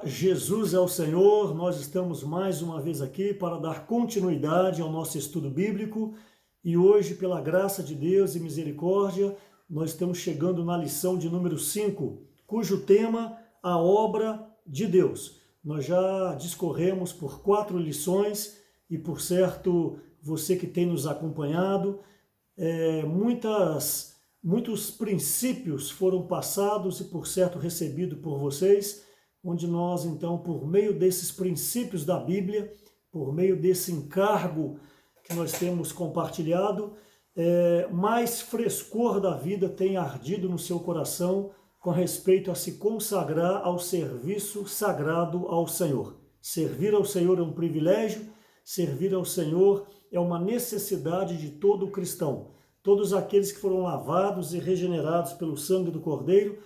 Jesus é o Senhor, nós estamos mais uma vez aqui para dar continuidade ao nosso estudo bíblico e hoje, pela graça de Deus e misericórdia, nós estamos chegando na lição de número 5, cujo tema, a obra de Deus. Nós já discorremos por 4 lições e, por certo, você que tem nos acompanhado, muitos princípios foram passados e, por certo, recebidos por vocês, onde nós, então, por meio desses princípios da Bíblia, por meio desse encargo que nós temos compartilhado, mais frescor da vida tem ardido no seu coração com respeito a se consagrar ao serviço sagrado ao Senhor. Servir ao Senhor é um privilégio, servir ao Senhor é uma necessidade de todo cristão. Todos aqueles que foram lavados e regenerados pelo sangue do Cordeiro,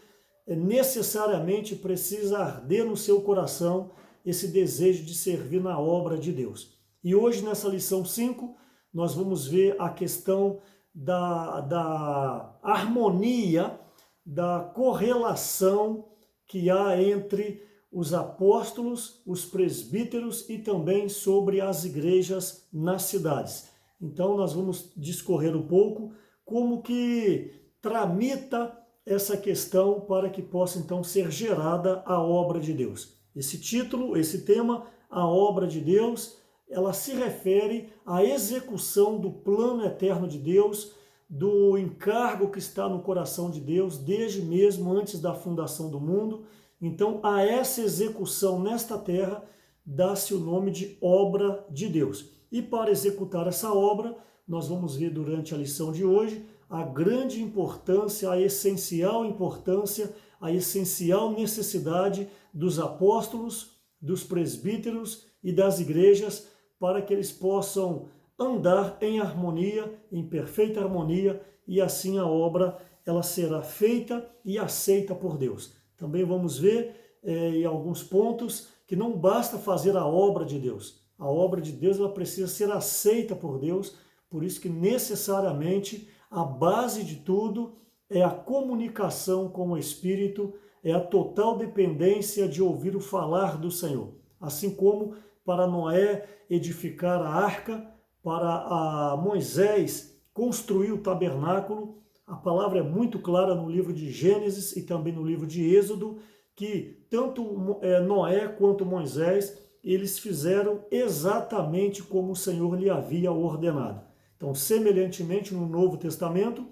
necessariamente precisa arder no seu coração esse desejo de servir na obra de Deus. E hoje, nessa lição 5, nós vamos ver a questão da harmonia, da correlação que há entre os apóstolos, os presbíteros e também sobre as igrejas nas cidades. Então, nós vamos discorrer um pouco como que tramita essa questão para que possa então ser gerada a obra de Deus. Esse título, esse tema, a obra de Deus, ela se refere à execução do plano eterno de Deus, do encargo que está no coração de Deus, desde mesmo antes da fundação do mundo. Então, a essa execução nesta terra, dá-se o nome de obra de Deus. E para executar essa obra, nós vamos ver durante a lição de hoje, a grande importância, a essencial necessidade dos apóstolos, dos presbíteros e das igrejas para que eles possam andar em harmonia, em perfeita harmonia, e assim a obra ela será feita e aceita por Deus. Também vamos ver em alguns pontos que não basta fazer a obra de Deus. A obra de Deus ela precisa ser aceita por Deus, por isso que necessariamente a base de tudo é a comunicação com o Espírito, é a total dependência de ouvir o falar do Senhor. Assim como para Noé edificar a arca, para Moisés construir o tabernáculo, a palavra é muito clara no livro de Gênesis e também no livro de Êxodo, que tanto Noé quanto Moisés, eles fizeram exatamente como o Senhor lhe havia ordenado. Então, semelhantemente, no Novo Testamento,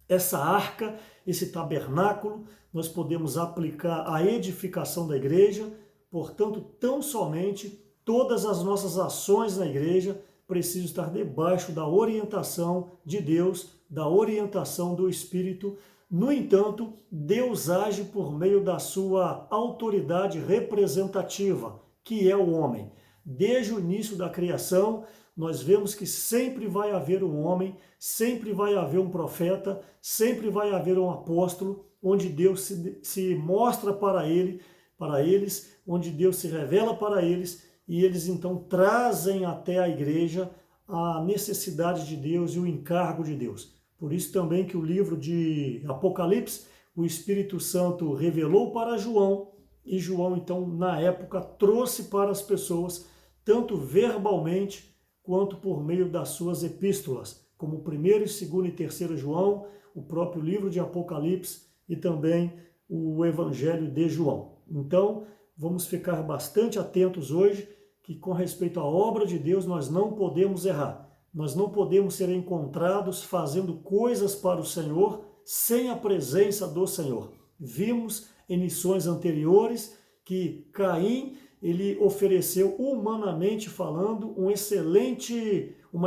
essa arca, esse tabernáculo, nós podemos aplicar à edificação da igreja. Portanto, tão somente todas as nossas ações na igreja precisam estar debaixo da orientação de Deus, da orientação do Espírito. No entanto, Deus age por meio da sua autoridade representativa, que é o homem. Desde o início da criação, nós vemos que sempre vai haver um homem, sempre vai haver um profeta, sempre vai haver um apóstolo, onde Deus se mostra para eles, onde Deus se revela para eles, e eles então trazem até a igreja a necessidade de Deus e o encargo de Deus. Por isso também que o livro de Apocalipse, o Espírito Santo revelou para João, e João então na época trouxe para as pessoas, tanto verbalmente, quanto por meio das suas epístolas, como 1º, 2º e 3º João, o próprio livro de Apocalipse e também o Evangelho de João. Então, vamos ficar bastante atentos hoje, que com respeito à obra de Deus nós não podemos errar. Nós não podemos ser encontrados fazendo coisas para o Senhor sem a presença do Senhor. Vimos em lições anteriores que Caim, ele ofereceu, humanamente falando, uma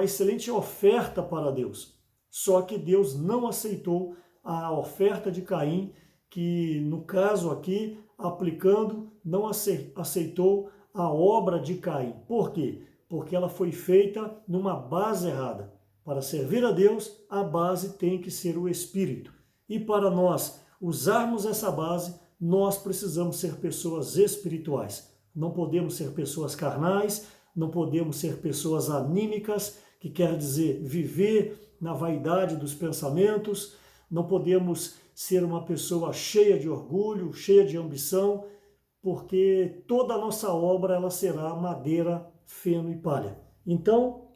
excelente oferta para Deus. Só que Deus não aceitou a oferta de Caim, que no caso aqui, aplicando, não aceitou a obra de Caim. Por quê? Porque ela foi feita numa base errada. Para servir a Deus, a base tem que ser o Espírito. E para nós usarmos essa base, nós precisamos ser pessoas espirituais. Não podemos ser pessoas carnais, não podemos ser pessoas anímicas, que quer dizer viver na vaidade dos pensamentos, não podemos ser uma pessoa cheia de orgulho, cheia de ambição, porque toda a nossa obra ela será madeira, feno e palha. Então,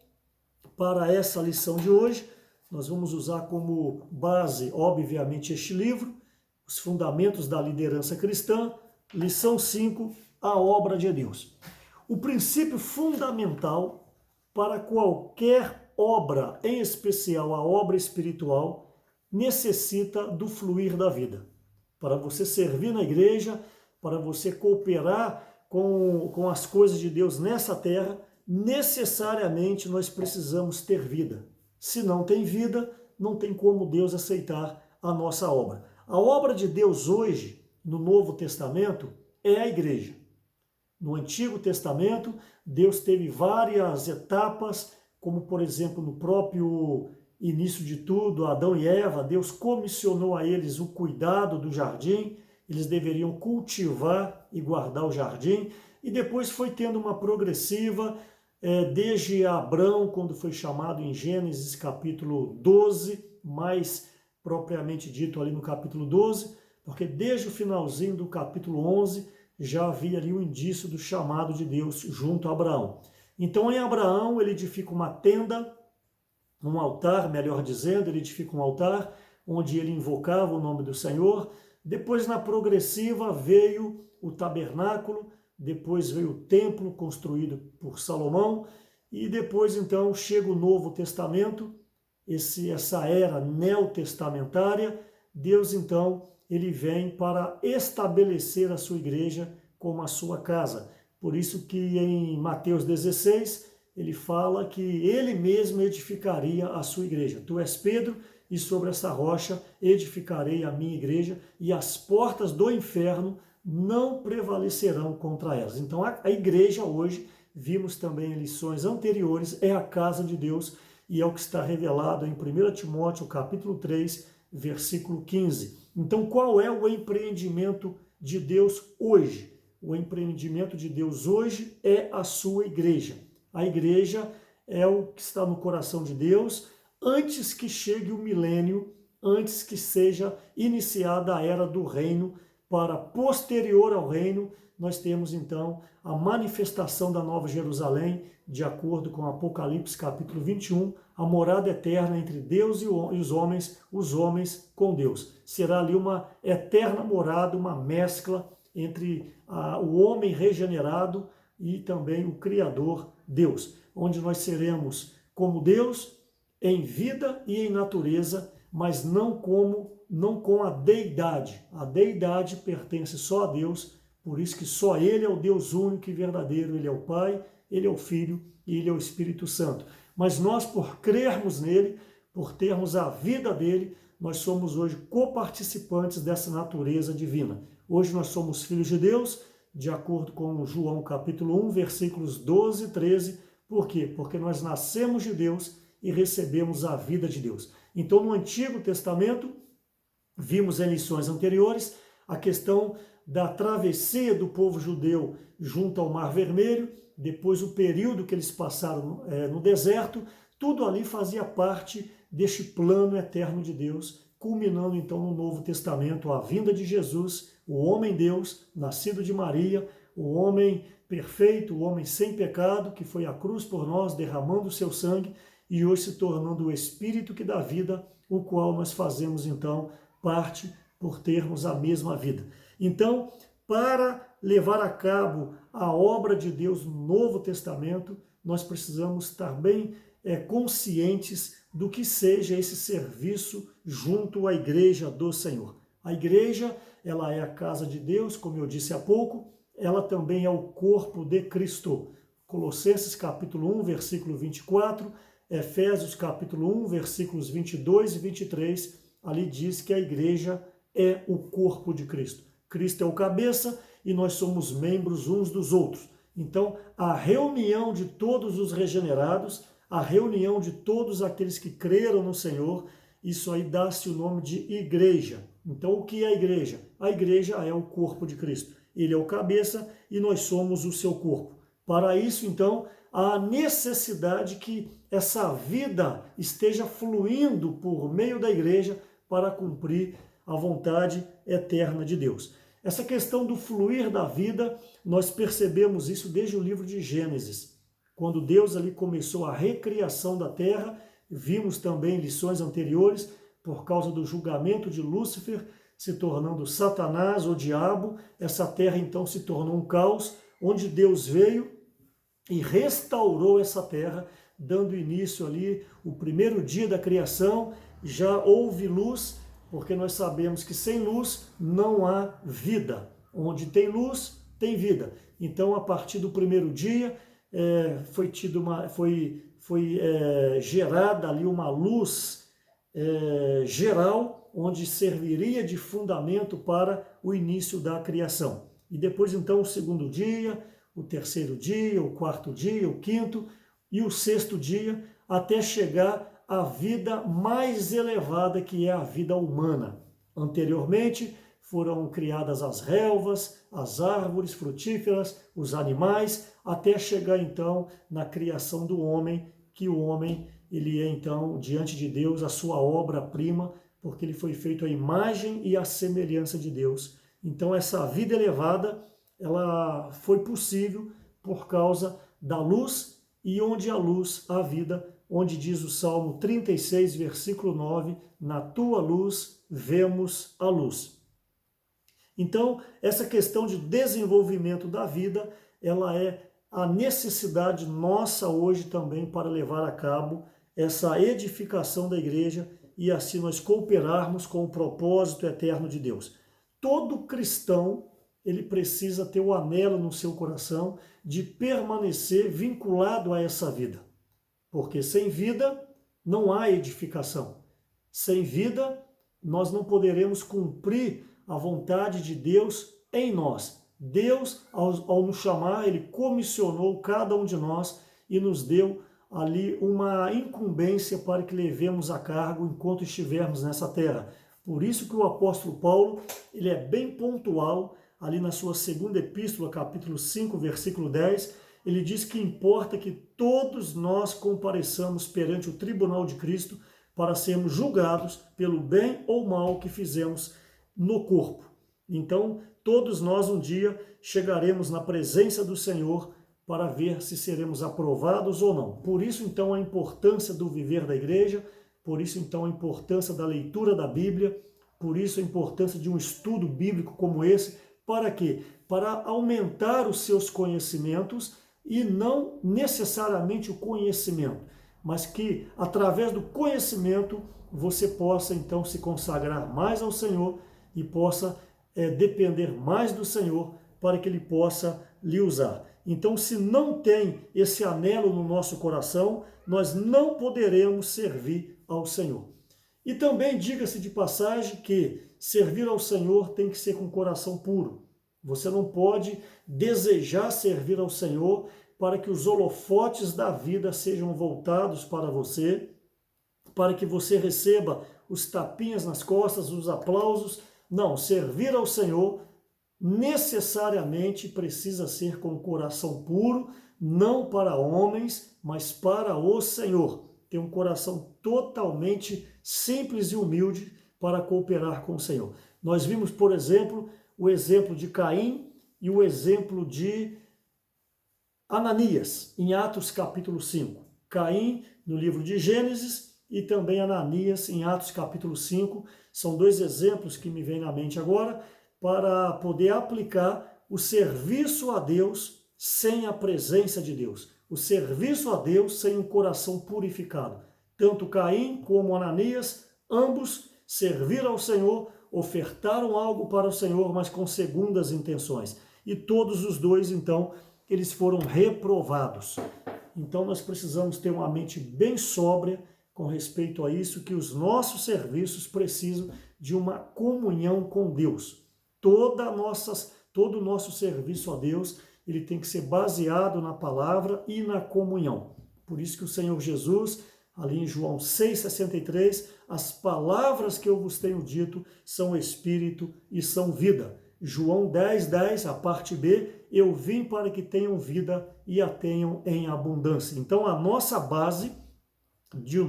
para essa lição de hoje, nós vamos usar como base, obviamente, este livro, Os Fundamentos da Liderança Cristã, lição 5, a obra de Deus. O princípio fundamental para qualquer obra, em especial a obra espiritual, necessita do fluir da vida. Para você servir na igreja, para você cooperar com as coisas de Deus nessa terra, necessariamente nós precisamos ter vida. Se não tem vida, não tem como Deus aceitar a nossa obra. A obra de Deus hoje, no Novo Testamento, é a igreja. No Antigo Testamento, Deus teve várias etapas, como por exemplo no próprio início de tudo, Adão e Eva, Deus comissionou a eles o cuidado do jardim, eles deveriam cultivar e guardar o jardim, e depois foi tendo uma progressiva, desde Abrão, quando foi chamado em Gênesis capítulo 12, mais propriamente dito ali no capítulo 12, porque desde o finalzinho do capítulo 11 já havia ali um indício do chamado de Deus junto a Abraão. Então em Abraão ele edifica uma tenda, um altar, melhor dizendo, ele edifica um altar onde ele invocava o nome do Senhor. Depois na progressiva veio o tabernáculo, depois veio o templo construído por Salomão, e depois então chega o Novo Testamento, essa era neotestamentária. Deus então ele vem para estabelecer a sua igreja como a sua casa. Por isso que em Mateus 16 ele fala que ele mesmo edificaria a sua igreja. Tu és Pedro, e sobre essa rocha edificarei a minha igreja, e as portas do inferno não prevalecerão contra elas. Então a igreja hoje, vimos também em lições anteriores, é a casa de Deus, e é o que está revelado em 1 Timóteo capítulo 3, versículo 15. Então qual é o empreendimento de Deus hoje? O empreendimento de Deus hoje é a sua igreja. A igreja é o que está no coração de Deus antes que chegue o milênio, antes que seja iniciada a era do reino. Para posterior ao reino, nós temos então a manifestação da Nova Jerusalém, de acordo com Apocalipse capítulo 21, a morada eterna entre Deus e os homens com Deus. Será ali uma eterna morada, uma mescla entre o homem regenerado e também o Criador Deus, onde nós seremos como Deus em vida e em natureza, mas não com a deidade. A deidade pertence só a Deus, por isso que só Ele é o Deus único e verdadeiro. Ele é o Pai, Ele é o Filho e Ele é o Espírito Santo. Mas nós, por crermos nele, por termos a vida dele, nós somos hoje coparticipantes dessa natureza divina. Hoje nós somos filhos de Deus, de acordo com João capítulo 1, versículos 12 e 13. Por quê? Porque nós nascemos de Deus e recebemos a vida de Deus. Então, no Antigo Testamento, vimos em lições anteriores a questão da travessia do povo judeu junto ao Mar Vermelho, depois o período que eles passaram no deserto. Tudo ali fazia parte deste plano eterno de Deus, culminando então no Novo Testamento, a vinda de Jesus, o homem-Deus, nascido de Maria, o homem perfeito, o homem sem pecado, que foi à cruz por nós, derramando o seu sangue, e hoje se tornando o Espírito que dá vida, o qual nós fazemos então parte por termos a mesma vida. Então, para levar a cabo a obra de Deus no Novo Testamento, nós precisamos estar bem conscientes do que seja esse serviço junto à igreja do Senhor. A igreja, ela é a casa de Deus, como eu disse há pouco, ela também é o corpo de Cristo. Colossenses capítulo 1, versículo 24, Efésios capítulo 1, versículos 22 e 23, ali diz que a igreja é o corpo de Cristo. Cristo é o cabeça e nós somos membros uns dos outros. Então, a reunião de todos os regenerados, a reunião de todos aqueles que creram no Senhor, isso aí dá-se o nome de igreja. Então, o que é a igreja? A igreja é o corpo de Cristo. Ele é o cabeça e nós somos o seu corpo. Para isso, então, há necessidade que essa vida esteja fluindo por meio da igreja para cumprir a vontade eterna de Deus. Essa questão do fluir da vida, nós percebemos isso desde o livro de Gênesis. Quando Deus ali começou a recriação da terra, vimos também lições anteriores, por causa do julgamento de Lúcifer, se tornando Satanás, o diabo, essa terra então se tornou um caos, onde Deus veio e restaurou essa terra, dando início ali o primeiro dia da criação. Já houve luz, porque nós sabemos que sem luz não há vida. Onde tem luz, tem vida. Então, a partir do primeiro dia, foi gerada ali uma luz geral, onde serviria de fundamento para o início da criação. E depois, então, o segundo dia, o terceiro dia, o quarto dia, o quinto e o sexto dia, até chegar à vida mais elevada, que é a vida humana. Anteriormente, foram criadas as relvas, as árvores frutíferas, os animais, até chegar então na criação do homem, que o homem ele é então diante de Deus a sua obra-prima, porque ele foi feito à imagem e à semelhança de Deus. Então essa vida elevada, ela foi possível por causa da luz, e onde há luz há vida, onde diz o Salmo 36, versículo 9, na tua luz vemos a luz. Então, essa questão de desenvolvimento da vida, ela é a necessidade nossa hoje também para levar a cabo essa edificação da igreja e assim nós cooperarmos com o propósito eterno de Deus. Todo cristão, ele precisa ter o anelo no seu coração de permanecer vinculado a essa vida. Porque sem vida não há edificação. Sem vida nós não poderemos cumprir a vontade de Deus em nós. Deus, ao nos chamar, ele comissionou cada um de nós e nos deu ali uma incumbência para que levemos a cargo enquanto estivermos nessa terra. Por isso que o apóstolo Paulo, ele é bem pontual, ali na sua segunda epístola, capítulo 5, versículo 10, ele diz que importa que todos nós compareçamos perante o tribunal de Cristo para sermos julgados pelo bem ou mal que fizemos no corpo. Então, todos nós um dia chegaremos na presença do Senhor para ver se seremos aprovados ou não. Por isso, então, a importância do viver da igreja, por isso, então, a importância da leitura da Bíblia, por isso a importância de um estudo bíblico como esse. Para quê? Para aumentar os seus conhecimentos, e não necessariamente o conhecimento, mas que através do conhecimento você possa então se consagrar mais ao Senhor e possa depender mais do Senhor para que Ele possa lhe usar. Então, se não tem esse anelo no nosso coração, nós não poderemos servir ao Senhor. E também diga-se de passagem que servir ao Senhor tem que ser com coração puro. Você não pode desejar servir ao Senhor para que os holofotes da vida sejam voltados para você, para que você receba os tapinhas nas costas, os aplausos. Não, servir ao Senhor necessariamente precisa ser com o coração puro, não para homens, mas para o Senhor. Ter um coração totalmente simples e humilde para cooperar com o Senhor. Nós vimos, por exemplo, o exemplo de Caim e o exemplo de Ananias, em Atos capítulo 5. Caim, no livro de Gênesis, e também Ananias, em Atos capítulo 5. São dois exemplos que me vêm na mente agora, para poder aplicar o serviço a Deus sem a presença de Deus. O serviço a Deus sem um coração purificado. Tanto Caim como Ananias, ambos serviram ao Senhor, ofertaram algo para o Senhor, mas com segundas intenções. E todos os dois, então, eles foram reprovados. Então nós precisamos ter uma mente bem sóbria com respeito a isso, que os nossos serviços precisam de uma comunhão com Deus. Todo o nosso serviço a Deus, ele tem que ser baseado na palavra e na comunhão. Por isso que o Senhor Jesus, ali em João 6,63, as palavras que eu vos tenho dito são espírito e são vida. João 10,10, a parte B, eu vim para que tenham vida e a tenham em abundância. Então a nossa base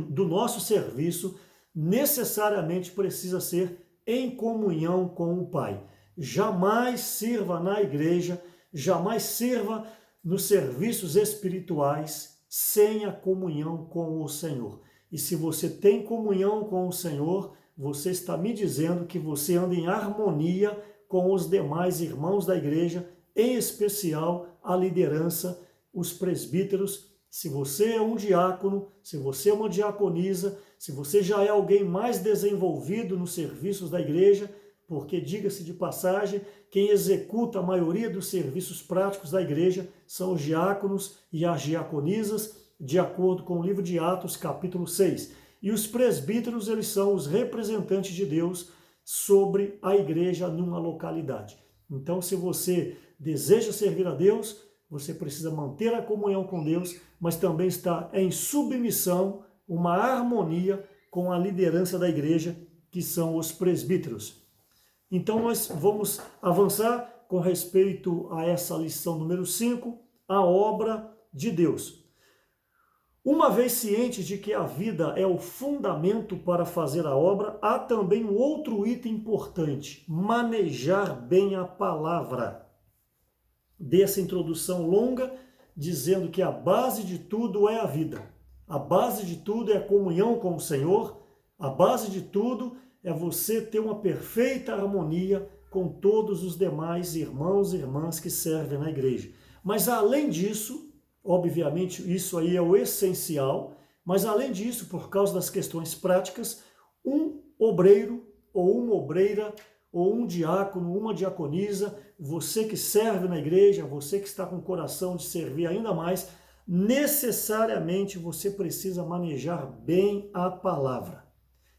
do nosso serviço necessariamente precisa ser em comunhão com o Pai. jamais sirva na igreja, jamais sirva nos serviços espirituais sem a comunhão com o Senhor. E se você tem comunhão com o Senhor, você está me dizendo que você anda em harmonia com os demais irmãos da igreja, em especial a liderança, os presbíteros. Se você é um diácono, se você é uma diaconisa, se você já é alguém mais desenvolvido nos serviços da igreja, porque, diga-se de passagem, quem executa a maioria dos serviços práticos da igreja são os diáconos e as diaconisas, de acordo com o livro de Atos, capítulo 6. E os presbíteros, eles são os representantes de Deus sobre a igreja numa localidade. Então, se você deseja servir a Deus, você precisa manter a comunhão com Deus, mas também está em submissão, uma harmonia com a liderança da igreja, que são os presbíteros. Então nós vamos avançar com respeito a essa lição número 5, a obra de Deus. Uma vez ciente de que a vida é o fundamento para fazer a obra, há também um outro item importante: manejar bem a palavra. Dessa introdução longa, dizendo que a base de tudo é a vida. A base de tudo é a comunhão com o Senhor. A base de tudo é você ter uma perfeita harmonia com todos os demais irmãos e irmãs que servem na igreja. Mas além disso, obviamente isso aí é o essencial, mas além disso, por causa das questões práticas, um obreiro ou uma obreira ou um diácono, uma diaconisa, você que serve na igreja, você que está com o coração de servir ainda mais, necessariamente você precisa manejar bem a palavra.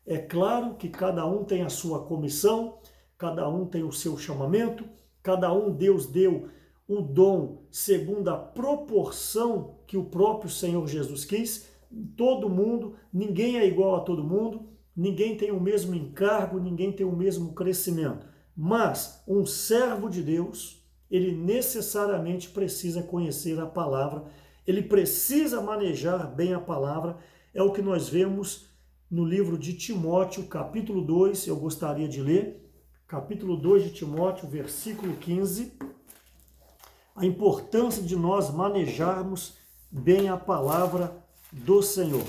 É claro que cada um tem a sua comissão, cada um tem o seu chamamento, cada um Deus deu o dom segundo a proporção que o próprio Senhor Jesus quis. Todo mundo, ninguém é igual a todo mundo, ninguém tem o mesmo encargo, ninguém tem o mesmo crescimento. Mas um servo de Deus, ele necessariamente precisa conhecer a palavra, ele precisa manejar bem a palavra. É o que nós vemos no livro de Timóteo, capítulo 2, eu gostaria de ler, capítulo 2 de Timóteo, versículo 15, a importância de nós manejarmos bem a palavra do Senhor.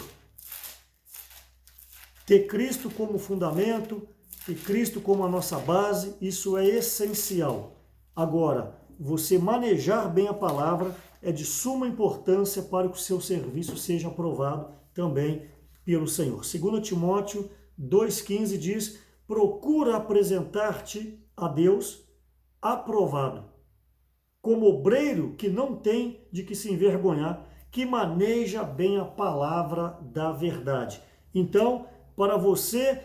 Ter Cristo como fundamento, ter Cristo como a nossa base, isso é essencial. Agora, você manejar bem a palavra é de suma importância para que o seu serviço seja aprovado também pelo Senhor. 2 Timóteo 2,15 diz: procura apresentar-te a Deus aprovado, como obreiro que não tem de que se envergonhar, que maneja bem a palavra da verdade. Então, para você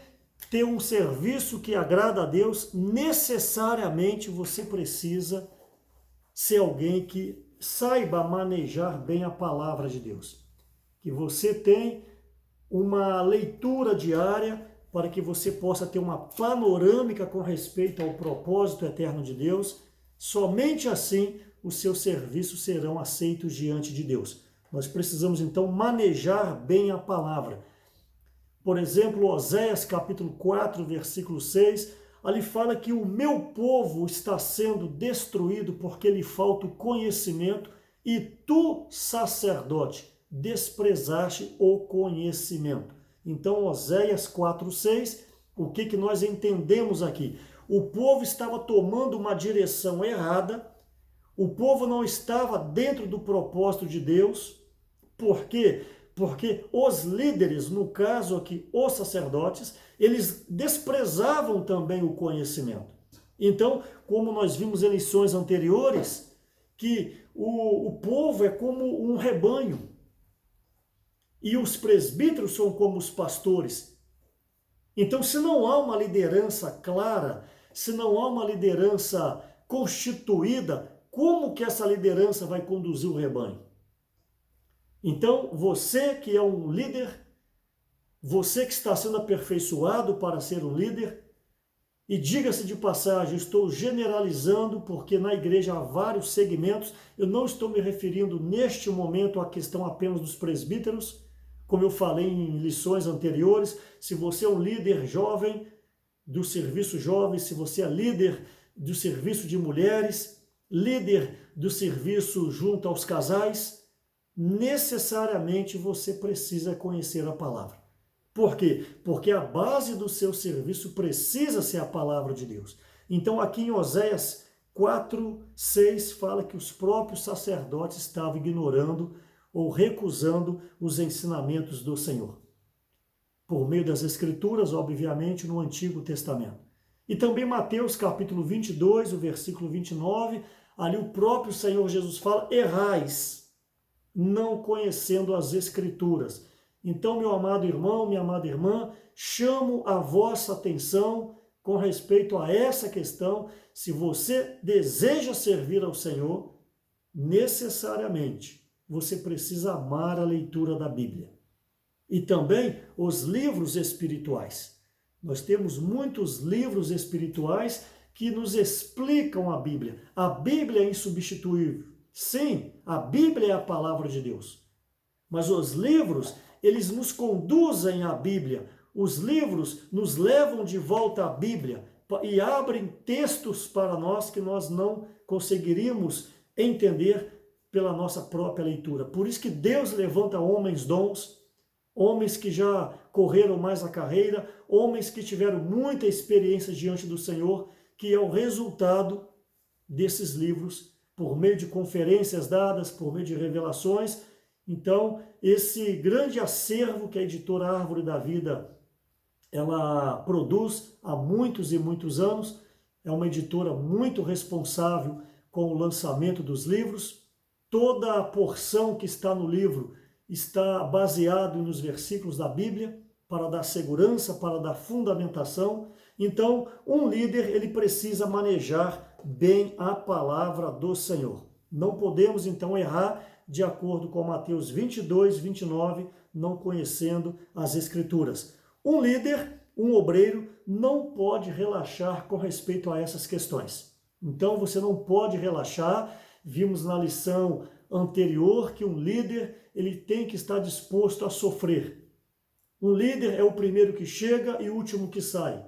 ter um serviço que agrada a Deus, necessariamente você precisa ser alguém que saiba manejar bem a palavra de Deus. Que você tem uma leitura diária para que você possa ter uma panorâmica com respeito ao propósito eterno de Deus. Somente assim os seus serviços serão aceitos diante de Deus. Nós precisamos então manejar bem a palavra. Por exemplo, Oséias capítulo 4, versículo 6, ali fala que o meu povo está sendo destruído porque lhe falta o conhecimento e tu, sacerdote, desprezaste o conhecimento. Então, Oséias 4, 6, o que nós entendemos aqui? O povo estava tomando uma direção errada, o povo não estava dentro do propósito de Deus. Por quê? Porque os líderes, no caso aqui, os sacerdotes, eles desprezavam também o conhecimento. Então, como nós vimos em lições anteriores, que o povo é como um rebanho, e os presbíteros são como os pastores. Então, se não há uma liderança clara, se não há uma liderança constituída, como que essa liderança vai conduzir o rebanho? Então, você que é um líder, você que está sendo aperfeiçoado para ser um líder, e diga-se de passagem, estou generalizando porque na igreja há vários segmentos, eu não estou me referindo neste momento à questão apenas dos presbíteros, como eu falei em lições anteriores. Se você é um líder jovem do serviço jovem, se você é líder do serviço de mulheres, líder do serviço junto aos casais, necessariamente você precisa conhecer a palavra. Por quê? Porque a base do seu serviço precisa ser a palavra de Deus. Então aqui em Oséias 4:6 fala que os próprios sacerdotes estavam ignorando ou recusando os ensinamentos do Senhor. Por meio das Escrituras, obviamente, no Antigo Testamento. E também Mateus capítulo 22, o versículo 29, ali o próprio Senhor Jesus fala: errais, não conhecendo as Escrituras. Então, meu amado irmão, minha amada irmã, chamo a vossa atenção com respeito a essa questão. Se você deseja servir ao Senhor, necessariamente você precisa amar a leitura da Bíblia. E também os livros espirituais. Nós temos muitos livros espirituais que nos explicam a Bíblia. A Bíblia é insubstituível. Sim, a Bíblia é a palavra de Deus. Mas os livros, eles nos conduzem à Bíblia. Os livros nos levam de volta à Bíblia e abrem textos para nós que nós não conseguiríamos entender pela nossa própria leitura. Por isso que Deus levanta homens dons, homens que já correram mais a carreira, homens que tiveram muita experiência diante do Senhor, que é o resultado desses livros, por meio de conferências dadas, por meio de revelações. Então, esse grande acervo que a editora Árvore da Vida ela produz há muitos e muitos anos, é uma editora muito responsável com o lançamento dos livros. Toda a porção que está no livro está baseado nos versículos da Bíblia, para dar segurança, para dar fundamentação. Então, um líder, ele precisa manejar bem a palavra do Senhor. Não podemos, então, errar de acordo com Mateus 22, 29, não conhecendo as Escrituras. Um líder, um obreiro, não pode relaxar com respeito a essas questões. Então, você não pode relaxar. Vimos na lição anterior que um líder, ele tem que estar disposto a sofrer. Um líder é o primeiro que chega e o último que sai.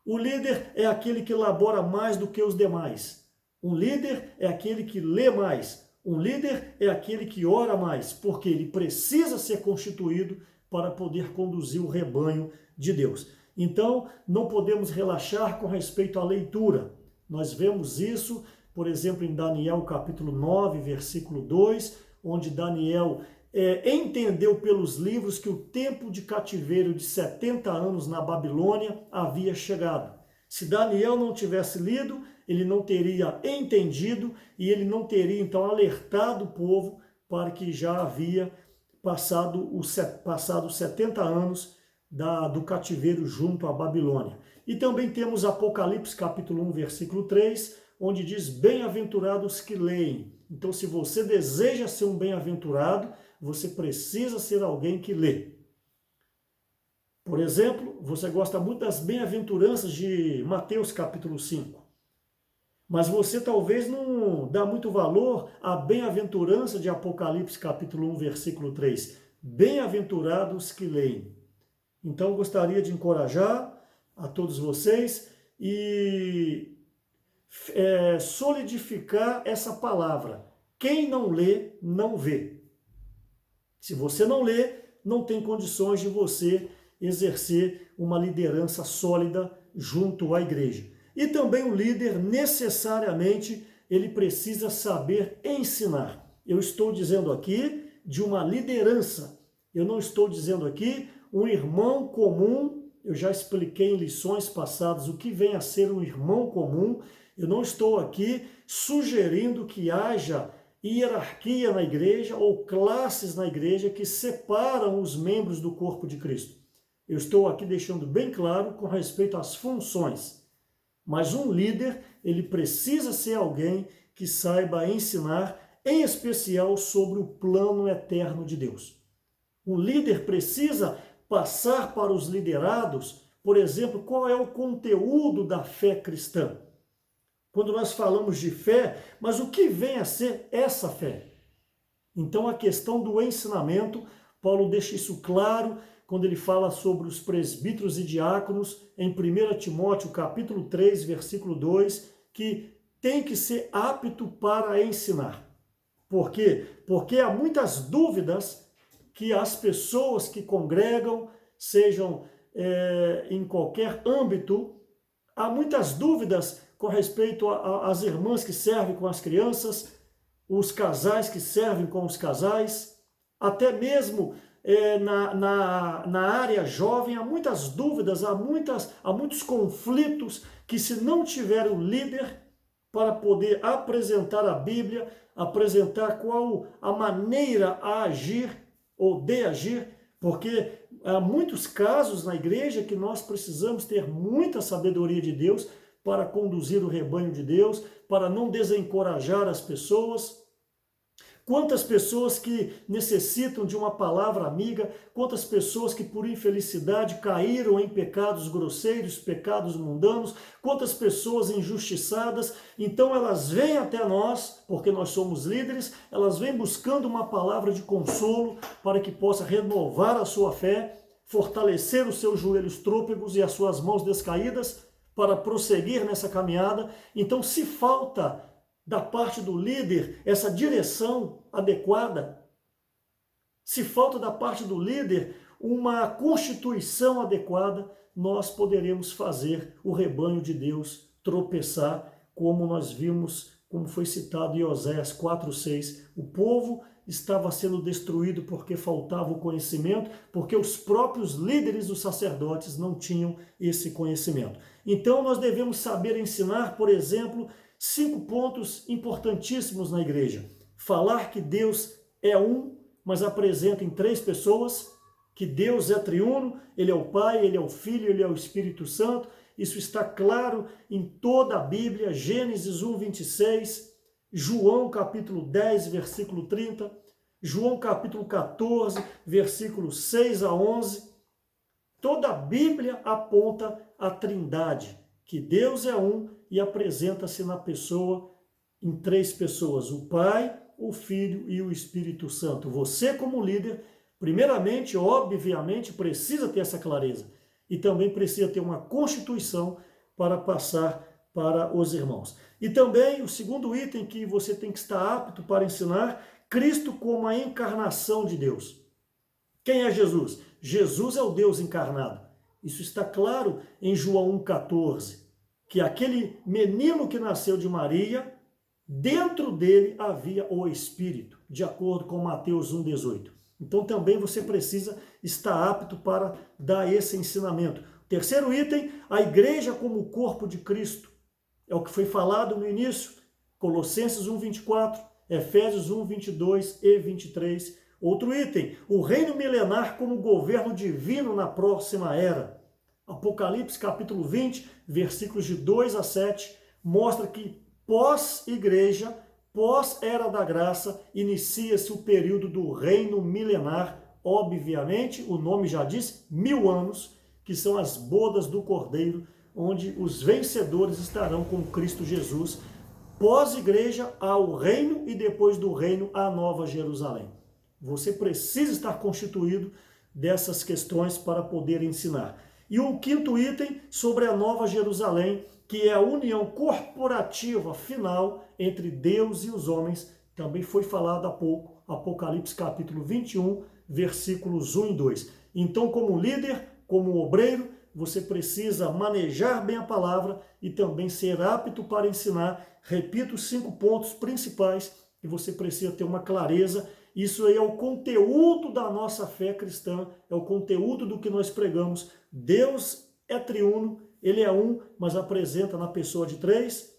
O líder é aquele que elabora mais do que os demais. Um líder é aquele que lê mais. Um líder é aquele que ora mais, porque ele precisa ser constituído para poder conduzir o rebanho de Deus. Então, não podemos relaxar com respeito à leitura. Nós vemos isso, por exemplo, em Daniel capítulo 9, versículo 2, onde Daniel entendeu pelos livros que o tempo de cativeiro de 70 anos na Babilônia havia chegado. Se Daniel não tivesse lido, ele não teria entendido e ele não teria então alertado o povo para que já havia passado os 70 anos do cativeiro junto à Babilônia. E também temos Apocalipse capítulo 1, versículo 3, onde diz: bem-aventurados que leem. Então, se você deseja ser um bem-aventurado, você precisa ser alguém que lê. Por exemplo, você gosta muito das bem-aventuranças de Mateus capítulo 5. Mas você talvez não dá muito valor à bem-aventurança de Apocalipse capítulo 1, versículo 3. Bem-aventurados que leem. Então, eu gostaria de encorajar a todos vocês e solidificar essa palavra. Quem não lê, não vê. Se você não lê, não tem condições de você exercer uma liderança sólida junto à igreja. E também o líder, necessariamente, ele precisa saber ensinar. Eu estou dizendo aqui de uma liderança. Eu não estou dizendo aqui um irmão comum. Eu já expliquei em lições passadas o que vem a ser um irmão comum. Eu não estou aqui sugerindo que haja hierarquia na igreja ou classes na igreja que separam os membros do corpo de Cristo. Eu estou aqui deixando bem claro com respeito às funções. Mas um líder, ele precisa ser alguém que saiba ensinar, em especial sobre o plano eterno de Deus. Um líder precisa passar para os liderados, por exemplo, qual é o conteúdo da fé cristã. Quando nós falamos de fé, mas o que vem a ser essa fé? Então, a questão do ensinamento, Paulo deixa isso claro quando ele fala sobre os presbíteros e diáconos, em 1 Timóteo capítulo 3, versículo 2, que tem que ser apto para ensinar. Por quê? Porque há muitas dúvidas que as pessoas que congregam, sejam em qualquer âmbito, há muitas dúvidas com respeito às irmãs que servem com as crianças, os casais que servem com os casais, até mesmo na área jovem, há muitas dúvidas, há muitos conflitos que, se não tiver um líder para poder apresentar a Bíblia, apresentar qual a maneira a agir ou de agir, porque há muitos casos na igreja que nós precisamos ter muita sabedoria de Deus para conduzir o rebanho de Deus, para não desencorajar as pessoas. Quantas pessoas que necessitam de uma palavra amiga, quantas pessoas que por infelicidade caíram em pecados grosseiros, pecados mundanos, quantas pessoas injustiçadas. Então elas vêm até nós, porque nós somos líderes, elas vêm buscando uma palavra de consolo para que possa renovar a sua fé, fortalecer os seus joelhos trôpegos e as suas mãos descaídas para prosseguir nessa caminhada. Então, se falta da parte do líder essa direção adequada, se falta da parte do líder uma constituição adequada, nós poderemos fazer o rebanho de Deus tropeçar, como nós vimos, como foi citado em Oséias 4:6. O povo estava sendo destruído porque faltava o conhecimento, porque os próprios líderes, os sacerdotes, não tinham esse conhecimento. Então nós devemos saber ensinar, por exemplo, 5 pontos importantíssimos na igreja. Falar que Deus é um, mas apresenta em 3 pessoas, que Deus é triuno, Ele é o Pai, Ele é o Filho, Ele é o Espírito Santo. Isso está claro em toda a Bíblia, Gênesis 1:26, João capítulo 10, versículo 30, João capítulo 14, versículos 6 a 11. Toda a Bíblia aponta a Trindade, que Deus é um e apresenta-se na pessoa, em 3 pessoas, o Pai, o Filho e o Espírito Santo. Você, como líder, primeiramente, obviamente, precisa ter essa clareza e também precisa ter uma constituição para passar para os irmãos. E também o segundo item que você tem que estar apto para ensinar, Cristo como a encarnação de Deus. Quem é Jesus? Jesus é o Deus encarnado. Isso está claro em João 1,14, que aquele menino que nasceu de Maria, dentro dele havia o Espírito, de acordo com Mateus 1,18. Então também você precisa estar apto para dar esse ensinamento. Terceiro item, a igreja como o corpo de Cristo. É o que foi falado no início, Colossenses 1,24, Efésios 1:22 e 23. Outro item, o reino milenar como governo divino na próxima era. Apocalipse capítulo 20, versículos de 2 a 7, mostra que pós-igreja, pós-era da graça, inicia-se o período do reino milenar. Obviamente, o nome já diz, 1000 anos, que são as bodas do Cordeiro, onde os vencedores estarão com Cristo Jesus. Pós-igreja, há o reino e depois do reino, a Nova Jerusalém. Você precisa estar constituído dessas questões para poder ensinar. E o quinto item, sobre a Nova Jerusalém, que é a união corporativa final entre Deus e os homens, também foi falado há pouco, Apocalipse capítulo 21, versículos 1 e 2. Então, como líder, como obreiro, você precisa manejar bem a palavra e também ser apto para ensinar. Repito os 5 pontos principais e você precisa ter uma clareza. Isso aí é o conteúdo da nossa fé cristã, é o conteúdo do que nós pregamos. Deus é triuno, Ele é um, mas apresenta na pessoa de três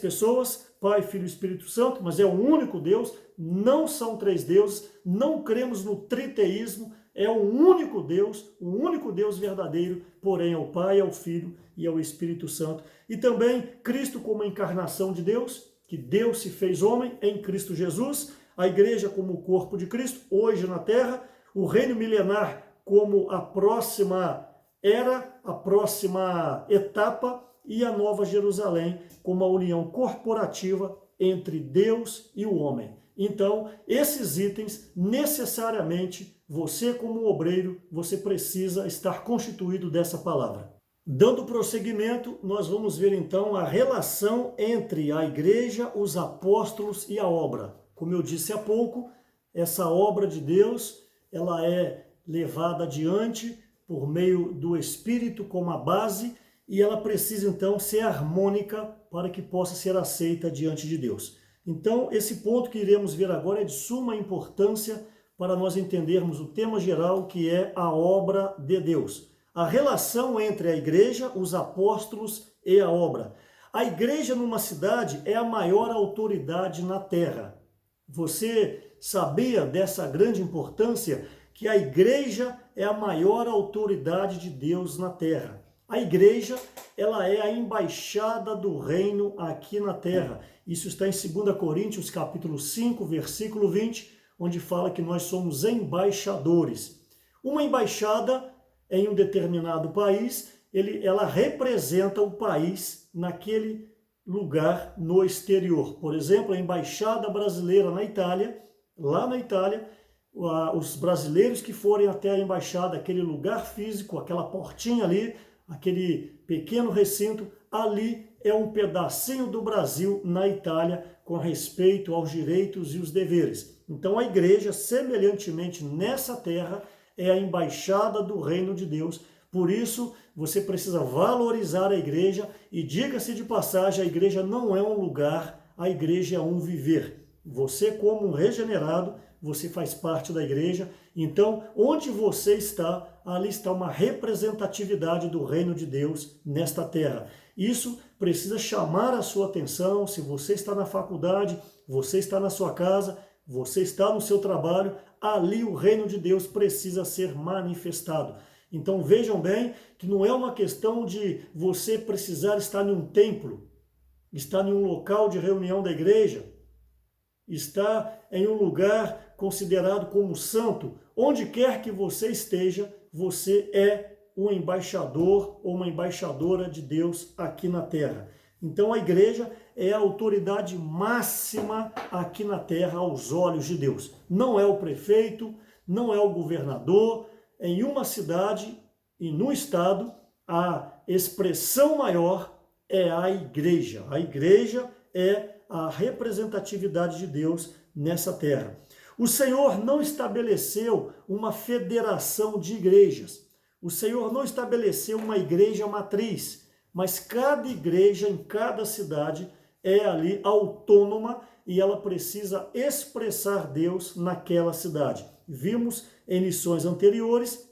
pessoas, Pai, Filho e Espírito Santo, mas é um único Deus, não são 3 deuses, não cremos no triteísmo, é um único Deus verdadeiro, porém é o Pai, é o Filho e é o Espírito Santo. E também Cristo como a encarnação de Deus, que Deus se fez homem em Cristo Jesus, a igreja como o corpo de Cristo, hoje na terra, o reino milenar como a próxima era, a próxima etapa, e a Nova Jerusalém como a união corporativa entre Deus e o homem. Então, esses itens, necessariamente, você como obreiro, você precisa estar constituído dessa palavra. Dando prosseguimento, nós vamos ver então a relação entre a igreja, os apóstolos e a obra. Como eu disse há pouco, essa obra de Deus, ela é levada adiante por meio do Espírito como a base e ela precisa então ser harmônica para que possa ser aceita diante de Deus. Então, esse ponto que iremos ver agora é de suma importância para nós entendermos o tema geral que é a obra de Deus. A relação entre a igreja, os apóstolos e a obra. A igreja numa cidade é a maior autoridade na terra. Você sabia dessa grande importância que a igreja é a maior autoridade de Deus na terra? A igreja, ela é a embaixada do reino aqui na terra. Isso está em 2 Coríntios, capítulo 5, versículo 20, onde fala que nós somos embaixadores. Uma embaixada em um determinado país, ela representa o país naquele lugar no exterior. Por exemplo, a embaixada brasileira na Itália, lá na Itália, os brasileiros que forem até a embaixada, aquele lugar físico, aquela portinha ali, aquele pequeno recinto, ali é um pedacinho do Brasil na Itália com respeito aos direitos e os deveres. Então a igreja, semelhantemente nessa terra, é a embaixada do reino de Deus. Por isso, você precisa valorizar a igreja e diga-se de passagem, a igreja não é um lugar, a igreja é um viver. Você, como um regenerado, você faz parte da igreja. Então, onde você está, ali está uma representatividade do reino de Deus nesta terra. Isso precisa chamar a sua atenção. Se você está na faculdade, você está na sua casa, você está no seu trabalho, ali o reino de Deus precisa ser manifestado. Então vejam bem que não é uma questão de você precisar estar em um templo, estar em um local de reunião da igreja, estar em um lugar considerado como santo. Onde quer que você esteja, você é um embaixador ou uma embaixadora de Deus aqui na terra. Então a igreja é a autoridade máxima aqui na terra aos olhos de Deus. Não é o prefeito, não é o governador. Em uma cidade e no estado, a expressão maior é a igreja. A igreja é a representatividade de Deus nessa terra. O Senhor não estabeleceu uma federação de igrejas. O Senhor não estabeleceu uma igreja matriz. Mas cada igreja em cada cidade é ali autônoma e ela precisa expressar Deus naquela cidade. Vimos em lições anteriores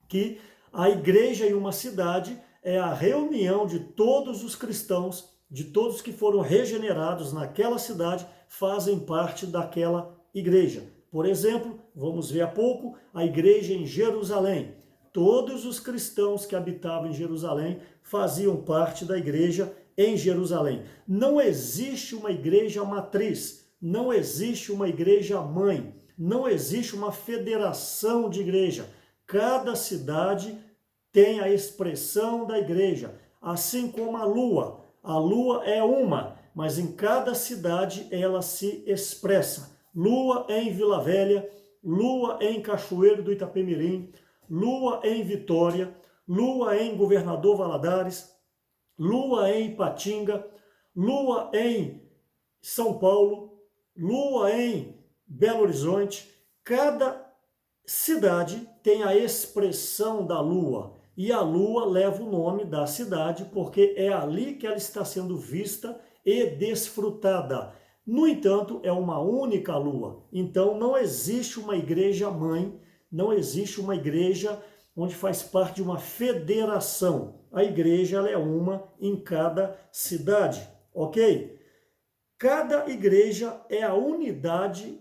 que a igreja em uma cidade é a reunião de todos os cristãos, de todos que foram regenerados naquela cidade, fazem parte daquela igreja. Por exemplo, vamos ver há pouco a igreja em Jerusalém. Todos os cristãos que habitavam em Jerusalém faziam parte da igreja em Jerusalém. Não existe uma igreja matriz, não existe uma igreja mãe, não existe uma federação de igreja. Cada cidade tem a expressão da igreja, assim como a lua. A lua é uma, mas em cada cidade ela se expressa. Lua em Vila Velha, lua em Cachoeiro do Itapemirim, lua em Vitória, lua em Governador Valadares, lua em Ipatinga, lua em São Paulo, lua em Belo Horizonte. Cada cidade tem a expressão da lua e a lua leva o nome da cidade porque é ali que ela está sendo vista e desfrutada. No entanto, é uma única lua. Então não existe uma igreja mãe, não existe uma igreja onde faz parte de uma federação. A igreja ela é uma em cada cidade, ok? Cada igreja é a unidade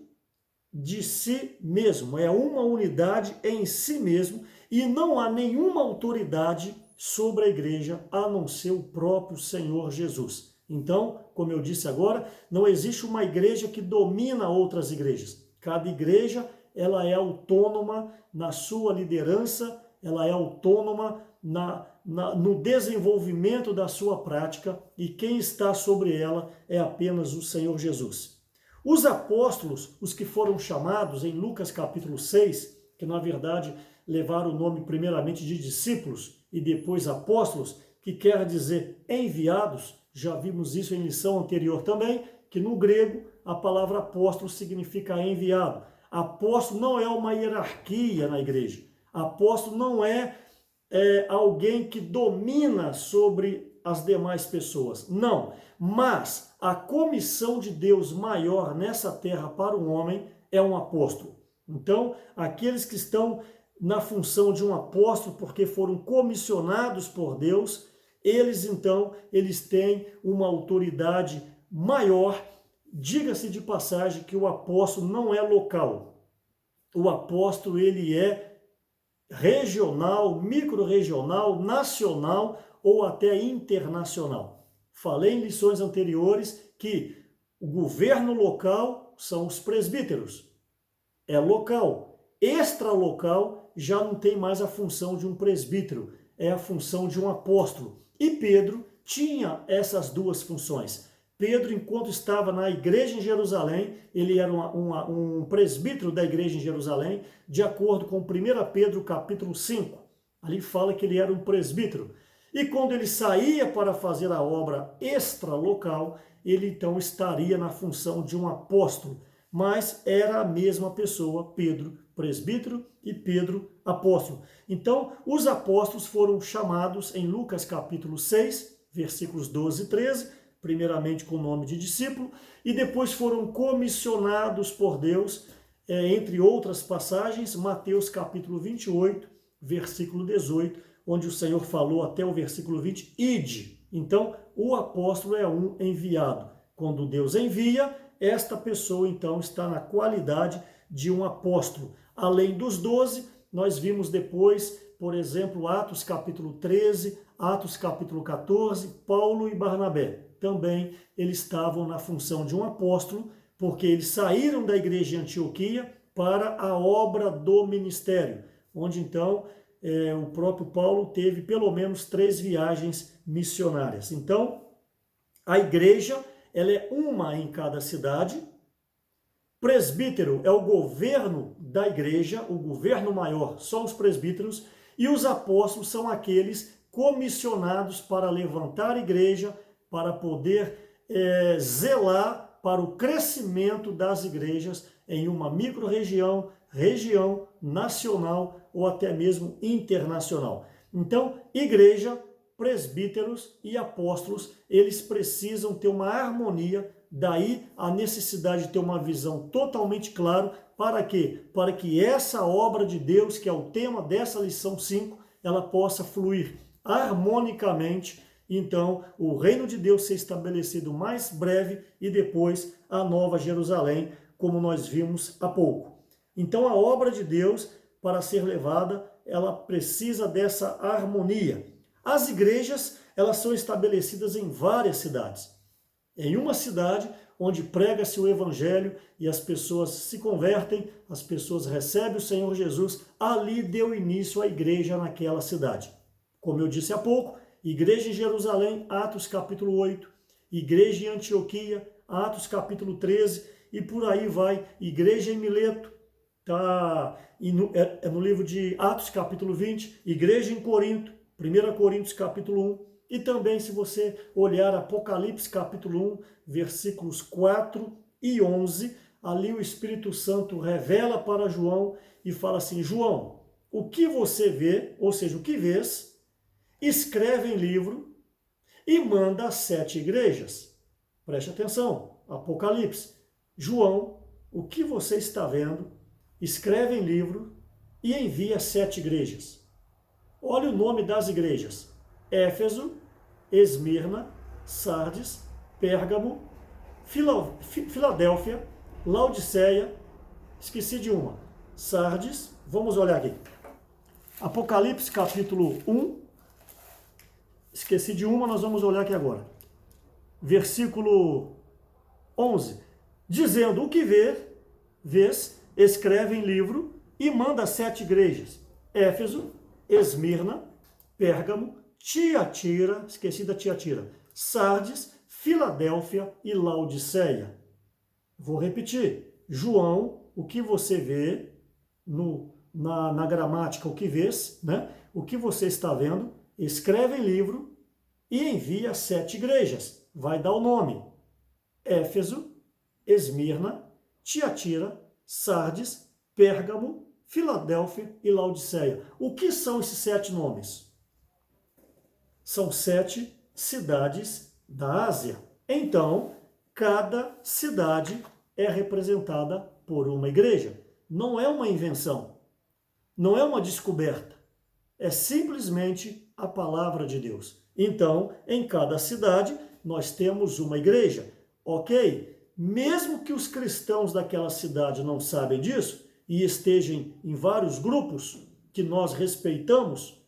de si mesmo, é uma unidade em si mesmo e não há nenhuma autoridade sobre a igreja a não ser o próprio Senhor Jesus. Então, como eu disse agora, não existe uma igreja que domina outras igrejas. Cada igreja ela é autônoma na sua liderança, ela é autônoma no desenvolvimento da sua prática e quem está sobre ela é apenas o Senhor Jesus. Os apóstolos, os que foram chamados em Lucas capítulo 6, que na verdade levaram o nome primeiramente de discípulos, e depois apóstolos, que quer dizer enviados. Já vimos isso em lição anterior também, que no grego a palavra apóstolo significa enviado. Apóstolo não é uma hierarquia na igreja. Apóstolo não é alguém que domina sobre as demais pessoas. Não. Mas a comissão de Deus maior nessa terra para o homem é um apóstolo. Então, aqueles que estão na função de um apóstolo porque foram comissionados por Deus, eles têm uma autoridade maior. Diga-se de passagem que o apóstolo não é local. O apóstolo, ele é regional, micro-regional, nacional ou até internacional. Falei em lições anteriores que o governo local são os presbíteros. É local. Extralocal já não tem mais a função de um presbítero, é a função de um apóstolo. E Pedro tinha essas duas funções. Pedro, enquanto estava na igreja em Jerusalém, ele era um presbítero da igreja em Jerusalém, de acordo com 1 Pedro capítulo 5. Ali fala que ele era um presbítero. E quando ele saía para fazer a obra extralocal, ele então estaria na função de um apóstolo. Mas era a mesma pessoa, Pedro presbítero e Pedro apóstolo. Então, os apóstolos foram chamados em Lucas capítulo 6, versículos 12 e 13, primeiramente com o nome de discípulo, e depois foram comissionados por Deus, entre outras passagens, Mateus capítulo 28, versículo 18, onde o Senhor falou até o versículo 20, ide. Então, o apóstolo é um enviado. Quando Deus envia, esta pessoa, então, está na qualidade de um apóstolo. Além dos 12, nós vimos depois, por exemplo, Atos capítulo 13, Atos capítulo 14, Paulo e Barnabé. Também eles estavam na função de um apóstolo, porque eles saíram da igreja de Antioquia para a obra do ministério, onde então o próprio Paulo teve pelo menos 3 viagens missionárias. Então, a igreja, ela é uma em cada cidade. Presbítero é o governo da igreja, o governo maior são os presbíteros, e os apóstolos são aqueles comissionados para levantar a igreja, para poder zelar para o crescimento das igrejas em uma micro-região, região nacional ou até mesmo internacional. Então, igreja, presbíteros e apóstolos, eles precisam ter uma harmonia, daí a necessidade de ter uma visão totalmente clara. Para quê? Para que essa obra de Deus, que é o tema dessa lição 5, ela possa fluir harmonicamente. Então, o reino de Deus ser estabelecido mais breve e depois a Nova Jerusalém, como nós vimos há pouco. Então, a obra de Deus, para ser levada, ela precisa dessa harmonia. As igrejas, elas são estabelecidas em várias cidades. Em uma cidade onde prega-se o evangelho e as pessoas se convertem, as pessoas recebem o Senhor Jesus, ali deu início a igreja naquela cidade. Como eu disse há pouco, igreja em Jerusalém, Atos capítulo 8, igreja em Antioquia, Atos capítulo 13, e por aí vai, igreja em Mileto, é no livro de Atos capítulo 20, igreja em Corinto, 1 Coríntios capítulo 1, e também se você olhar Apocalipse capítulo 1, versículos 4 e 11, ali o Espírito Santo revela para João e fala assim: João, o que você vê, ou seja, o que vês, escreve em livro e manda às 7 igrejas. Preste atenção, Apocalipse. João, o que você está vendo, escreve em livro e envia às 7 igrejas. Olha o nome das igrejas: Éfeso, Esmirna, Sardes, Pérgamo, Filadélfia, Laodiceia, esqueci de uma, Sardes. Vamos olhar aqui. Apocalipse capítulo 1, esqueci de uma, nós vamos olhar aqui agora. Versículo 11. Dizendo: o que vês, escreve em livro e manda às 7 igrejas: Éfeso, Esmirna, Pérgamo, Tiatira, esqueci da Tiatira, Sardes, Filadélfia e Laodiceia. Vou repetir. João, o que você vê na gramática, o que vês, né? O que você está vendo, escreve em livro e envia a 7 igrejas. Vai dar o nome: Éfeso, Esmirna, Tiatira, Sardes, Pérgamo, Filadélfia e Laodiceia. O que são esses 7 nomes? São 7 cidades da Ásia. Então, cada cidade é representada por uma igreja. Não é uma invenção, não é uma descoberta, é simplesmente a palavra de Deus. Então, em cada cidade, nós temos uma igreja, ok? Mesmo que os cristãos daquela cidade não sabem disso e estejam em vários grupos que nós respeitamos,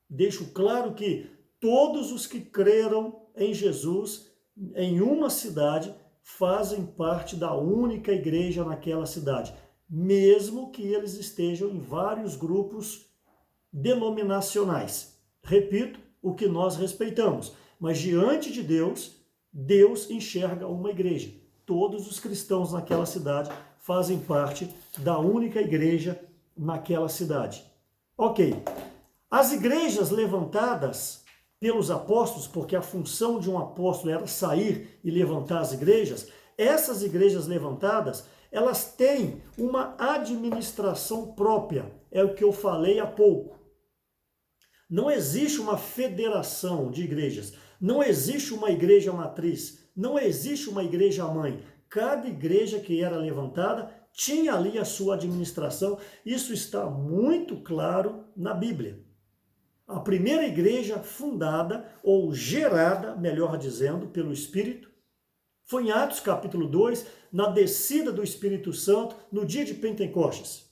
deixo claro que todos os que creram em Jesus em uma cidade fazem parte da única igreja naquela cidade, mesmo que eles estejam em vários grupos denominacionais. Repito, o que nós respeitamos, mas diante de Deus, Deus enxerga uma igreja. Todos os cristãos naquela cidade fazem parte da única igreja naquela cidade. Ok, as igrejas levantadas pelos apóstolos, porque a função de um apóstolo era sair e levantar as igrejas, essas igrejas levantadas, elas têm uma administração própria, é o que eu falei há pouco. Não existe uma federação de igrejas, não existe uma igreja matriz, não existe uma igreja mãe. Cada igreja que era levantada tinha ali a sua administração, isso está muito claro na Bíblia. A primeira igreja fundada, ou gerada, melhor dizendo, pelo Espírito, foi em Atos capítulo 2, na descida do Espírito Santo, no dia de Pentecostes.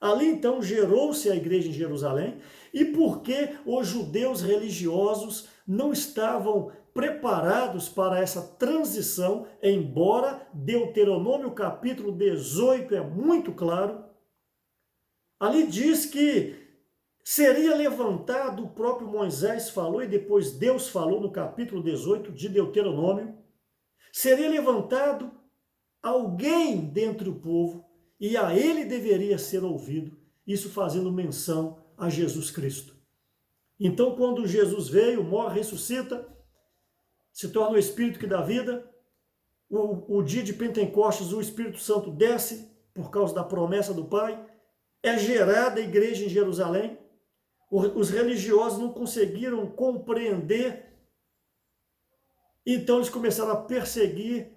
Ali então gerou-se a igreja em Jerusalém, e porque os judeus religiosos não estavam preparados para essa transição, embora Deuteronômio capítulo 18 é muito claro, ali diz que seria levantado, o próprio Moisés falou e depois Deus falou no capítulo 18 de Deuteronômio, seria levantado alguém dentre o povo e a ele deveria ser ouvido, isso fazendo menção a Jesus Cristo. Então, quando Jesus veio, morre, ressuscita, se torna o Espírito que dá vida, o dia de Pentecostes, o Espírito Santo desce por causa da promessa do Pai, é gerada a igreja em Jerusalém. Os religiosos não conseguiram compreender, então eles começaram a perseguir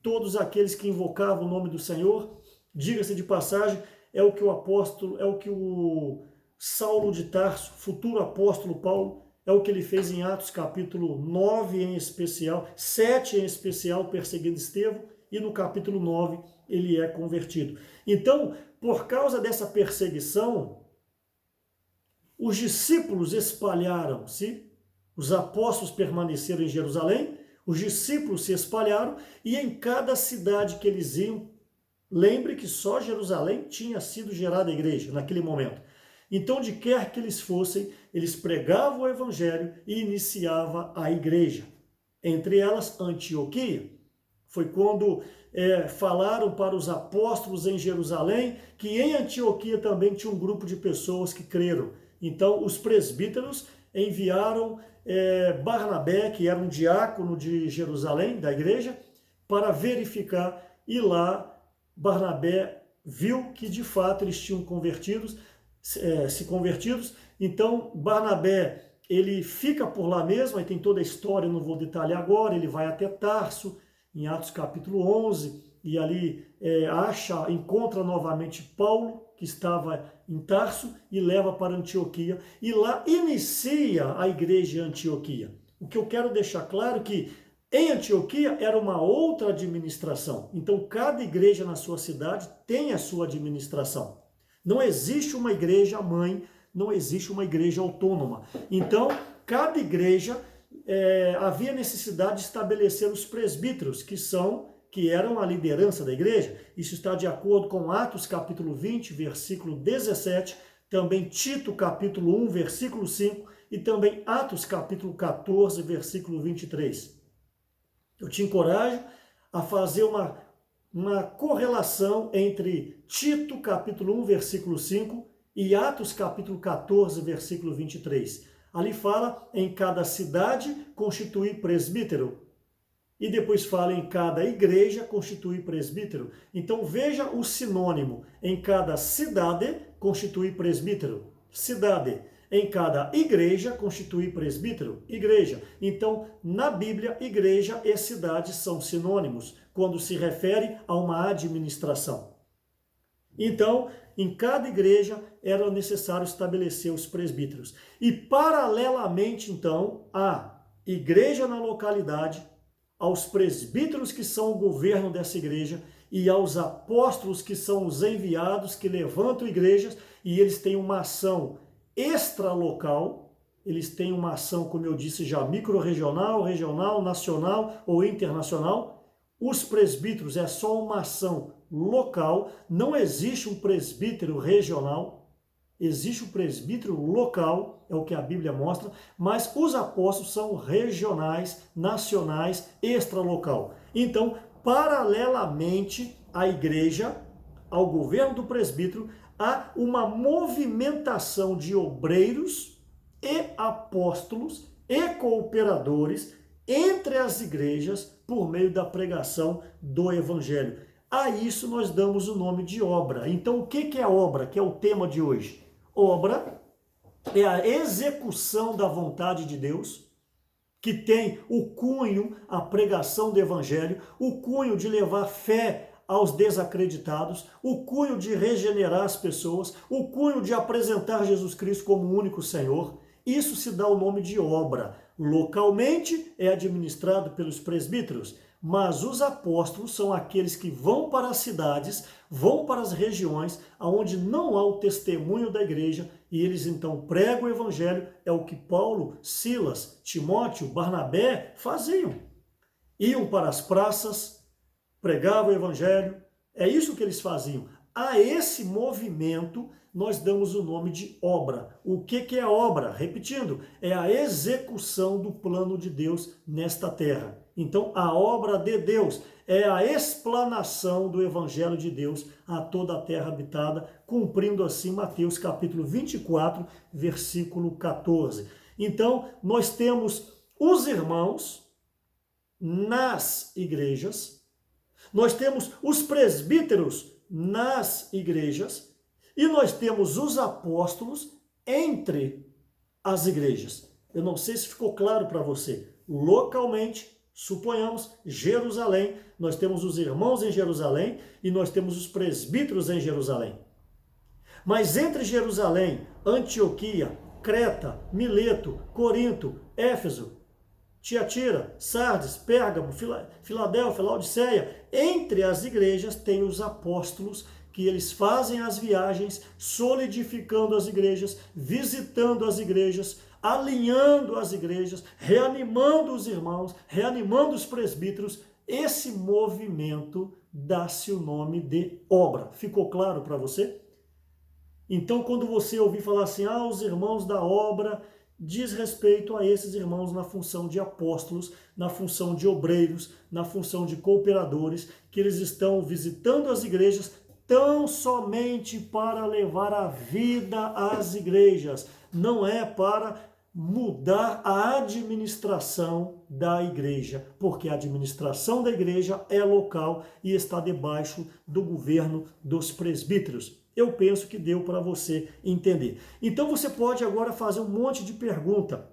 todos aqueles que invocavam o nome do Senhor. Diga-se de passagem, é o que o Saulo de Tarso, futuro apóstolo Paulo, é o que ele fez em Atos capítulo 9 em especial, 7 em especial, perseguindo Estevão, e no capítulo 9 ele é convertido. Então, por causa dessa perseguição, os discípulos espalharam-se, os apóstolos permaneceram em Jerusalém, os discípulos se espalharam e em cada cidade que eles iam, lembre que só Jerusalém tinha sido gerada a igreja naquele momento. Então, de quer que eles fossem, eles pregavam o evangelho e iniciava a igreja. Entre elas, Antioquia. Foi quando falaram para os apóstolos em Jerusalém que em Antioquia também tinha um grupo de pessoas que creram. Então, os presbíteros enviaram Barnabé, que era um diácono de Jerusalém, da igreja, para verificar, e lá Barnabé viu que de fato eles tinham se convertidos. Então, Barnabé, ele fica por lá mesmo, aí tem toda a história, eu não vou detalhar agora, ele vai até Tarso, em Atos capítulo 11, e ali encontra novamente Paulo, que estava em Tarso, e leva para Antioquia, e lá inicia a igreja em Antioquia. O que eu quero deixar claro é que em Antioquia era uma outra administração, então cada igreja na sua cidade tem a sua administração. Não existe uma igreja mãe, não existe uma igreja autônoma. Então, cada igreja havia necessidade de estabelecer os presbíteros, que eram a liderança da igreja. Isso está de acordo com Atos capítulo 20, versículo 17, também Tito capítulo 1, versículo 5, e também Atos capítulo 14, versículo 23. Eu te encorajo a fazer uma correlação entre Tito capítulo 1, versículo 5 e Atos capítulo 14, versículo 23. Ali fala em cada cidade constituir presbítero. E depois fala em cada igreja constituir presbítero. Então veja o sinônimo. Em cada cidade constituir presbítero. Cidade. Em cada igreja constituir presbítero. Igreja. Então, na Bíblia, igreja e cidade são sinônimos quando se refere a uma administração. Então, em cada igreja era necessário estabelecer os presbíteros. E paralelamente, então, à igreja na localidade, aos presbíteros que são o governo dessa igreja e aos apóstolos que são os enviados que levantam igrejas, e eles têm uma ação extralocal, eles têm uma ação, como eu disse já, micro-regional, regional, nacional ou internacional. Os presbíteros é só uma ação local, não existe um presbítero regional, existe um presbítero local, é o que a Bíblia mostra, mas os apóstolos são regionais, nacionais, extralocal. Então, paralelamente à igreja, ao governo do presbítero, há uma movimentação de obreiros e apóstolos e cooperadores entre as igrejas por meio da pregação do evangelho. A isso nós damos o nome de obra. Então, o que é obra? Que é o tema de hoje. Obra é a execução da vontade de Deus, que tem o cunho, a pregação do evangelho, o cunho de levar fé aos desacreditados, o cunho de regenerar as pessoas, o cunho de apresentar Jesus Cristo como o único Senhor. Isso se dá o nome de obra. Localmente é administrado pelos presbíteros, mas os apóstolos são aqueles que vão para as cidades, vão para as regiões onde não há o testemunho da igreja, e eles então pregam o evangelho. É o que Paulo, Silas, Timóteo, Barnabé faziam. Iam para as praças, pregavam o evangelho, é isso que eles faziam. A esse movimento nós damos o nome de obra. O que é obra? Repetindo, é a execução do plano de Deus nesta terra. Então, a obra de Deus é a explanação do evangelho de Deus a toda a terra habitada, cumprindo assim Mateus capítulo 24, versículo 14. Então, nós temos os irmãos nas igrejas, nós temos os presbíteros nas igrejas e nós temos os apóstolos entre as igrejas. Eu não sei se ficou claro para você. Localmente, suponhamos, Jerusalém, nós temos os irmãos em Jerusalém e nós temos os presbíteros em Jerusalém. Mas entre Jerusalém, Antioquia, Creta, Mileto, Corinto, Éfeso, Tiatira, Sardes, Pérgamo, Filadélfia, Laodiceia, entre as igrejas tem os apóstolos, que eles fazem as viagens, solidificando as igrejas, visitando as igrejas, alinhando as igrejas, reanimando os irmãos, reanimando os presbíteros. Esse movimento dá-se o nome de obra. Ficou claro para você? Então, quando você ouvir falar assim, os irmãos da obra, diz respeito a esses irmãos na função de apóstolos, na função de obreiros, na função de cooperadores, que eles estão visitando as igrejas tão somente para levar a vida às igrejas. Não é para mudar a administração da igreja, porque a administração da igreja é local e está debaixo do governo dos presbíteros. Eu penso que deu para você entender. Então você pode agora fazer um monte de pergunta.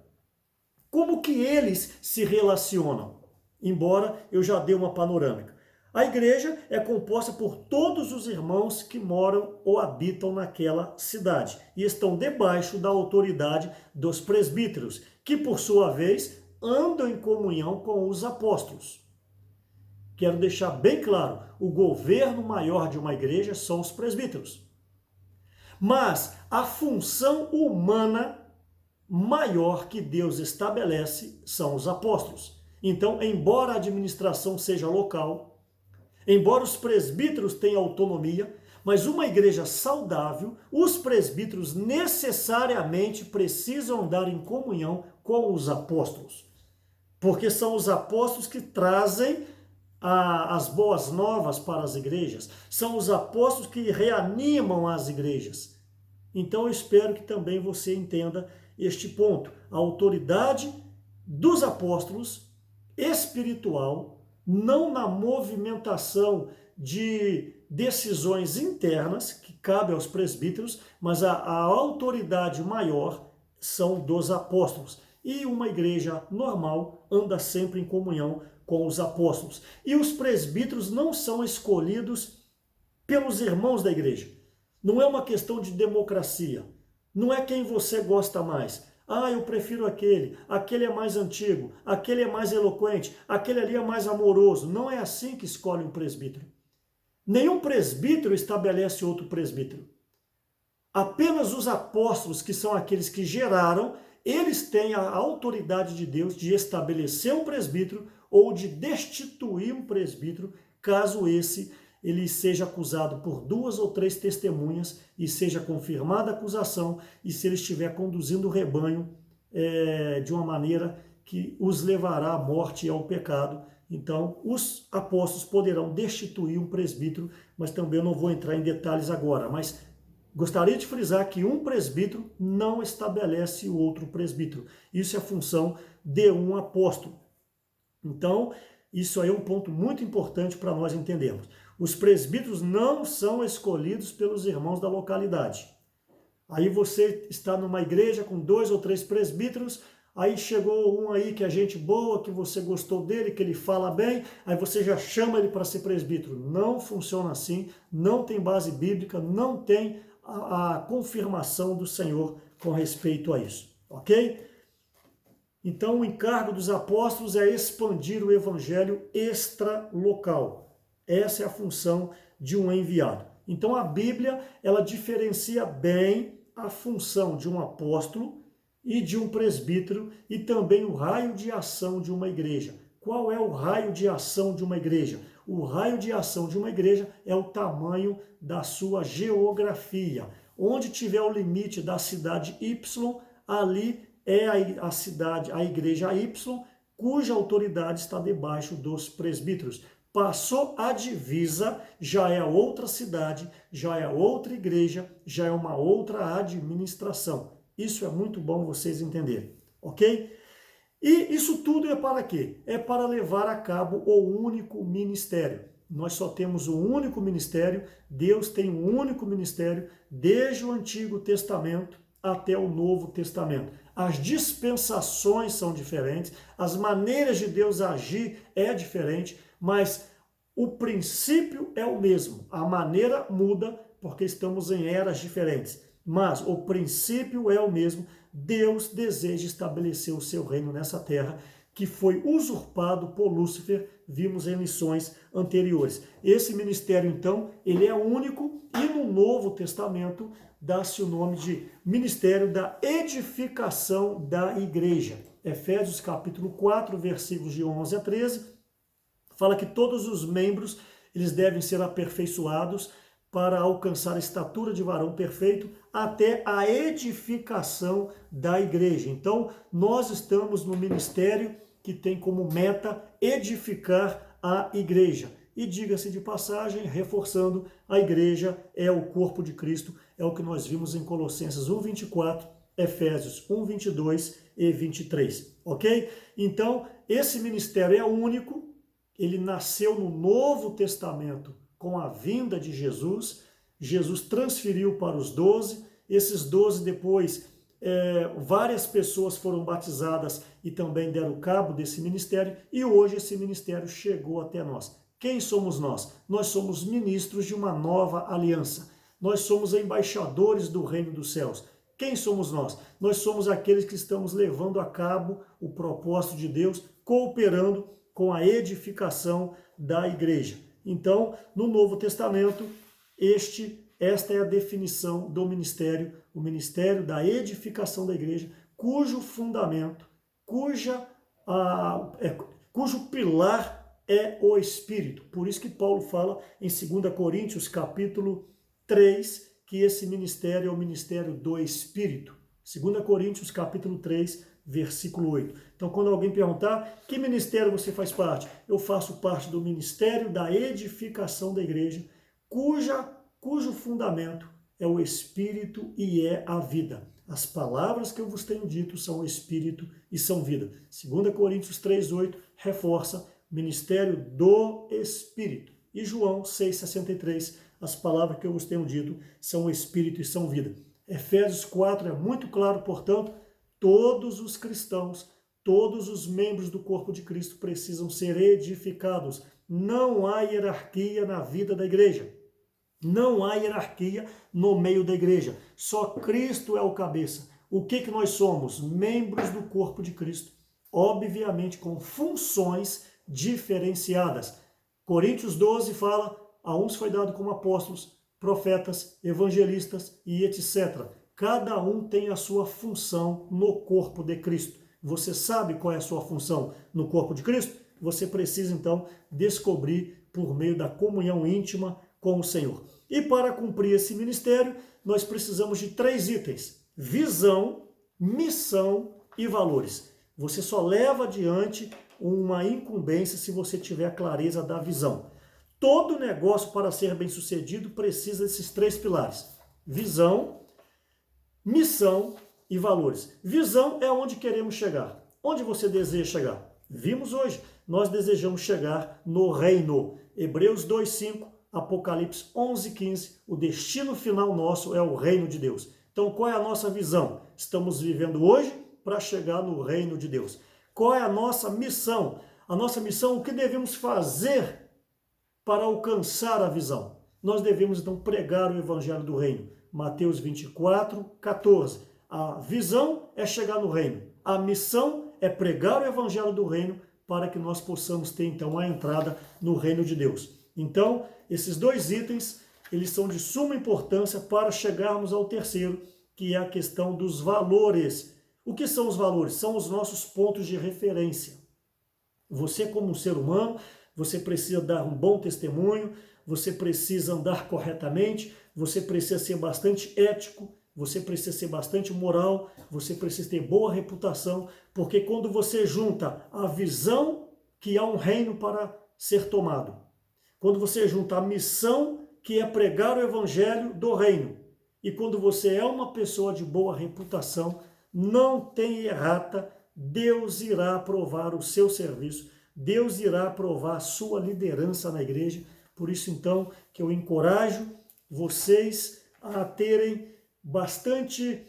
Como que eles se relacionam? Embora eu já dei uma panorâmica. A igreja é composta por todos os irmãos que moram ou habitam naquela cidade e estão debaixo da autoridade dos presbíteros, que por sua vez andam em comunhão com os apóstolos. Quero deixar bem claro, o governo maior de uma igreja são os presbíteros. Mas a função humana maior que Deus estabelece são os apóstolos. Então, embora a administração seja local, embora os presbíteros tenham autonomia, mas uma igreja saudável, os presbíteros necessariamente precisam andar em comunhão com os apóstolos. Porque são os apóstolos que trazem as boas novas para as igrejas. São os apóstolos que reanimam as igrejas. Então eu espero que também você entenda este ponto. A autoridade dos apóstolos espiritual, não na movimentação de decisões internas, que cabe aos presbíteros, mas a autoridade maior são dos apóstolos. E uma igreja normal anda sempre em comunhão com os apóstolos. E os presbíteros não são escolhidos pelos irmãos da igreja. Não é uma questão de democracia. Não é quem você gosta mais. Ah, eu prefiro aquele é mais antigo, aquele é mais eloquente, aquele ali é mais amoroso. Não é assim que escolhe um presbítero. Nenhum presbítero estabelece outro presbítero. Apenas os apóstolos, que são aqueles que geraram, eles têm a autoridade de Deus de estabelecer um presbítero ou de destituir um presbítero, caso ele seja acusado por 2 ou 3 testemunhas e seja confirmada a acusação e se ele estiver conduzindo o rebanho de uma maneira que os levará à morte e ao pecado. Então, os apóstolos poderão destituir um presbítero, mas também eu não vou entrar em detalhes agora, mas gostaria de frisar que um presbítero não estabelece o outro presbítero. Isso é a função de um apóstolo. Então, isso aí é um ponto muito importante para nós entendermos. Os presbíteros não são escolhidos pelos irmãos da localidade. Aí você está numa igreja com 2 ou 3 presbíteros, aí chegou um aí que é gente boa, que você gostou dele, que ele fala bem, aí você já chama ele para ser presbítero. Não funciona assim, não tem base bíblica, não tem a confirmação do Senhor com respeito a isso, ok? Então o encargo dos apóstolos é expandir o evangelho extralocal. Essa é a função de um enviado. Então a Bíblia, ela diferencia bem a função de um apóstolo e de um presbítero e também o raio de ação de uma igreja. Qual é o raio de ação de uma igreja? O raio de ação de uma igreja é o tamanho da sua geografia. Onde tiver o limite da cidade Y, ali é a igreja Y, cuja autoridade está debaixo dos presbíteros. Passou a divisa, já é outra cidade, já é outra igreja, já é uma outra administração. Isso é muito bom vocês entenderem, ok? E isso tudo é para quê? É para levar a cabo o único ministério. Nós só temos um único ministério, Deus tem um único ministério, desde o Antigo Testamento até o Novo Testamento. As dispensações são diferentes, as maneiras de Deus agir é diferente, mas o princípio é o mesmo. A maneira muda porque estamos em eras diferentes, mas o princípio é o mesmo. Deus deseja estabelecer o seu reino nessa terra, que foi usurpado por Lúcifer, vimos em lições anteriores. Esse ministério, então, ele é único e no Novo Testamento dá-se o nome de Ministério da Edificação da Igreja. Efésios capítulo 4, versículos de 11 a 13, fala que todos os membros eles devem ser aperfeiçoados para alcançar a estatura de varão perfeito até a edificação da igreja. Então, nós estamos no ministério que tem como meta edificar a igreja. E diga-se de passagem, reforçando, a igreja é o corpo de Cristo, é o que nós vimos em Colossenses 1:24, Efésios 1:22 e 23, ok? Então, esse ministério é único, ele nasceu no Novo Testamento com a vinda de Jesus. Jesus transferiu para os 12, esses 12 depois, várias pessoas foram batizadas e também deram cabo desse ministério, e hoje esse ministério chegou até nós. Quem somos nós? Nós somos ministros de uma nova aliança. Nós somos embaixadores do reino dos céus. Quem somos nós? Nós somos aqueles que estamos levando a cabo o propósito de Deus, cooperando com a edificação da igreja. Então, no Novo Testamento, esta é a definição do ministério, o ministério da edificação da igreja, cujo fundamento, cujo pilar é o Espírito. Por isso que Paulo fala em 2 Coríntios, capítulo 3, que esse ministério é o ministério do Espírito. 2 Coríntios, capítulo 3, versículo 8. Então, quando alguém perguntar, que ministério você faz parte? Eu faço parte do ministério da edificação da igreja, cujo fundamento é o Espírito e é a vida. As palavras que eu vos tenho dito são Espírito e são vida. 2 Coríntios 3,8 reforça o ministério do Espírito. E João 6,63, as palavras que eu vos tenho dito são Espírito e são vida. Efésios 4 é muito claro, portanto, todos os cristãos, todos os membros do corpo de Cristo precisam ser edificados. Não há hierarquia na vida da igreja. Não há hierarquia no meio da igreja. Só Cristo é o cabeça. O que nós somos? Membros do corpo de Cristo. Obviamente com funções diferenciadas. Coríntios 12 fala, a uns foi dado como apóstolos, profetas, evangelistas e etc. Cada um tem a sua função no corpo de Cristo. Você sabe qual é a sua função no corpo de Cristo? Você precisa então descobrir por meio da comunhão íntima com o Senhor. E para cumprir esse ministério, nós precisamos de 3 itens: visão, missão e valores. Você só leva adiante uma incumbência se você tiver a clareza da visão. Todo negócio, para ser bem sucedido, precisa desses 3 pilares: visão, missão e valores. Visão é onde queremos chegar. Onde você deseja chegar? Vimos hoje, nós desejamos chegar no reino. Hebreus 2:5, Apocalipse 11:15, o destino final nosso é o reino de Deus. Então, qual é a nossa visão? Estamos vivendo hoje para chegar no reino de Deus. Qual é a nossa missão? A nossa missão, o que devemos fazer para alcançar a visão? Nós devemos, então, pregar o evangelho do reino. Mateus 24:14. A visão é chegar no reino. A missão é pregar o evangelho do reino para que nós possamos ter, então, a entrada no reino de Deus. Então, esses 2 itens, eles são de suma importância para chegarmos ao terceiro, que é a questão dos valores. O que são os valores? São os nossos pontos de referência. Você, como um ser humano, você precisa dar um bom testemunho, você precisa andar corretamente, você precisa ser bastante ético, você precisa ser bastante moral, você precisa ter boa reputação, porque quando você junta a visão que há um reino para ser tomado, quando você junta a missão que é pregar o evangelho do reino, e quando você é uma pessoa de boa reputação, não tem errata, Deus irá aprovar o seu serviço, Deus irá aprovar a sua liderança na igreja. Por isso, então, que eu encorajo vocês a terem bastante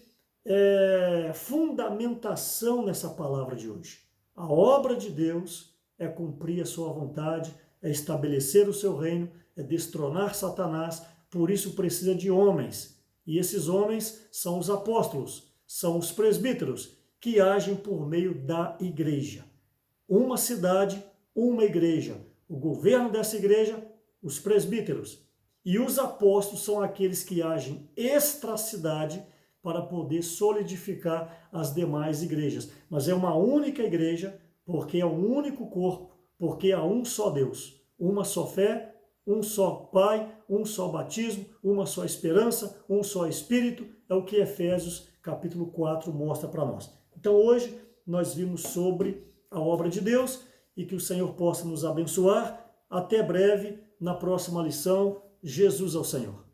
fundamentação nessa palavra de hoje. A obra de Deus é cumprir a sua vontade, é estabelecer o seu reino, é destronar Satanás. Por isso precisa de homens. E esses homens são os apóstolos, são os presbíteros, que agem por meio da igreja. Uma cidade, uma igreja. O governo dessa igreja, os presbíteros. E os apóstolos são aqueles que agem extra-cidade para poder solidificar as demais igrejas. Mas é uma única igreja, porque é um único corpo, porque há um só Deus, uma só fé, um só Pai, um só batismo, uma só esperança, um só Espírito, é o que Efésios capítulo 4 mostra para nós. Então hoje nós vimos sobre a obra de Deus e que o Senhor possa nos abençoar. Até breve, na próxima lição. Jesus ao Senhor.